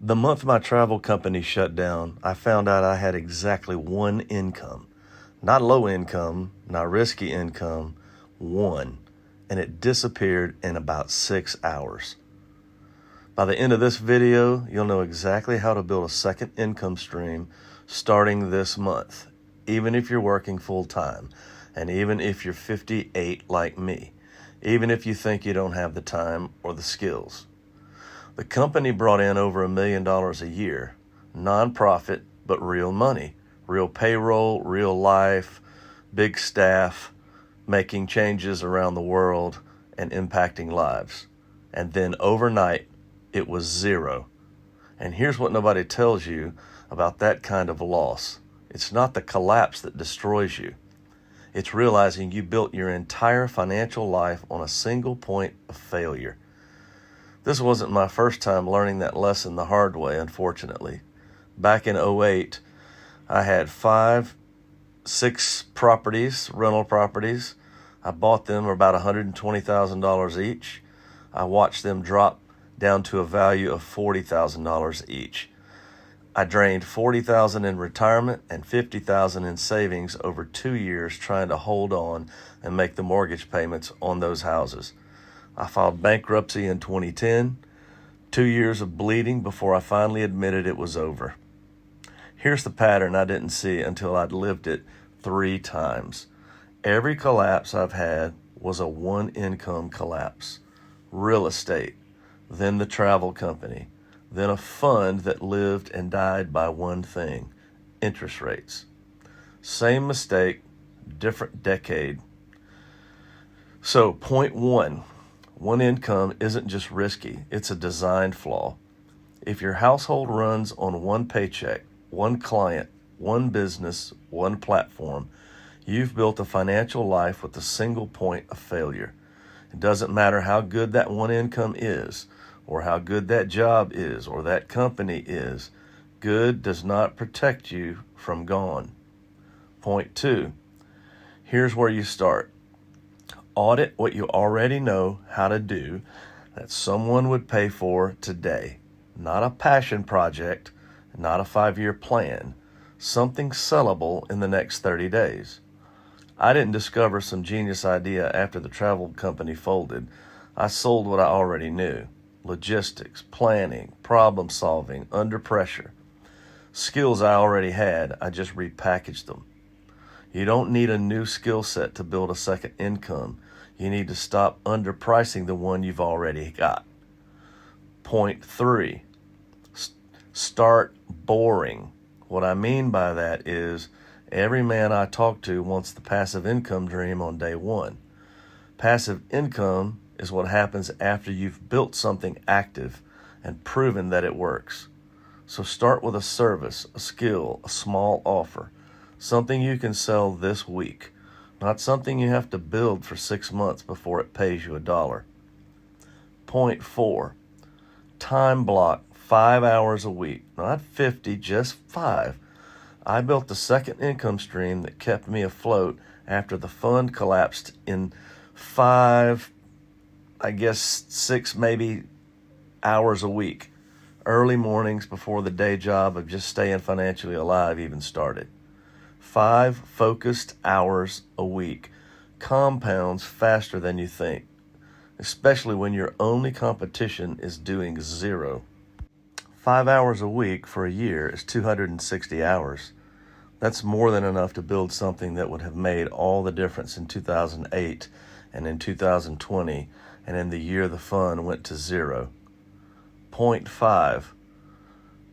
The month my travel company shut down, I found out I had exactly one income. Not low income, not risky income, one. And it disappeared in about 6 hours. By the end of this video, you'll know exactly how to build a second income stream starting this month, even if you're working full time, and even if you're 58 like me, even if you think you don't have the time or the skills. The company brought in over $1 million a year, nonprofit, but real money, real payroll, real life, big staff, making changes around the world and impacting lives. And then overnight, it was zero. And here's what nobody tells you about that kind of loss. It's not the collapse that destroys you. It's realizing you built your entire financial life on a single point of failure. This wasn't my first time learning that lesson the hard way, unfortunately. Back in '08, I had 6 properties, rental properties. I bought them for about $120,000 each. I watched them drop down to a value of $40,000 each. I drained $40,000 in retirement and $50,000 in savings over 2 years trying to hold on and make the mortgage payments on those houses. I filed bankruptcy in 2010, 2 years of bleeding before I finally admitted it was over. Here's the pattern I didn't see until I'd lived it 3 times. Every collapse I've had was a one income collapse. Real estate, then the travel company, then a fund that lived and died by one thing, interest rates. Same mistake, different decade. So point one income isn't just risky, it's a design flaw. If your household runs on one paycheck, one client, one business, one platform, you've built a financial life with a single point of failure. It doesn't matter how good that one income is, or how good that job is, or that company is. Good does not protect you from gone. Point 2, here's where you start. Audit what you already know how to do that someone would pay for today. Not a passion project, not a 5-year plan. Something sellable in the next 30 days. I didn't discover some genius idea after the travel company folded. I sold what I already knew. Logistics, planning, problem solving, under pressure. Skills I already had, I just repackaged them. You don't need a new skill set to build a second income. You need to stop underpricing the one you've already got. Point 3, start boring. What I mean by that is every man I talk to wants the passive income dream on day one. Passive income is what happens after you've built something active and proven that it works. So start with a service, a skill, a small offer, something you can sell this week, not something you have to build for 6 months before it pays you $1. Point 4, time block 5 hours a week, not 50, just 5. I built the second income stream that kept me afloat after the fund collapsed in 6 maybe hours a week. Early mornings before the day job of just staying financially alive even started. 5 focused hours a week compounds faster than you think, especially when your only competition is doing 0. 5 hours a week for a year is 260 hours. That's more than enough to build something that would have made all the difference in 2008 and in 2020 and in the year the fund went to 0. Point 5,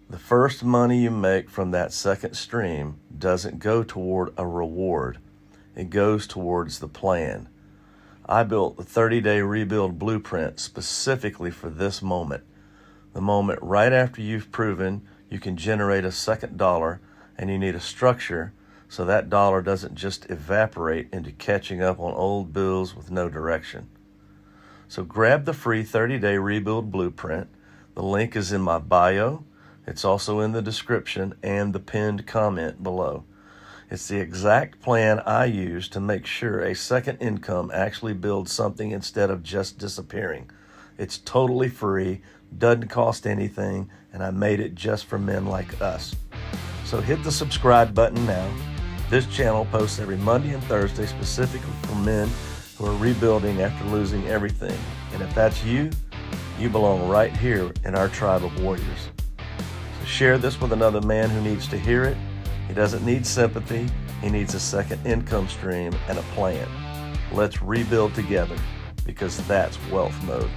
the first money you make from that second stream doesn't go toward a reward. It goes towards the plan. I built the 30-day rebuild blueprint specifically for this moment. The moment right after you've proven you can generate a second dollar and you need a structure so that dollar doesn't just evaporate into catching up on old bills with no direction. So grab the free 30-day rebuild blueprint. The link is in my bio. It's also in the description and the pinned comment below. It's the exact plan I use to make sure a second income actually builds something instead of just disappearing. It's totally free, doesn't cost anything, and I made it just for men like us. So hit the subscribe button now. This channel posts every Monday and Thursday specifically for men who are rebuilding after losing everything. And if that's you, you belong right here in our tribe of warriors. So share this with another man who needs to hear it. He doesn't need sympathy. He needs a second income stream and a plan. Let's rebuild together, because that's wealth mode.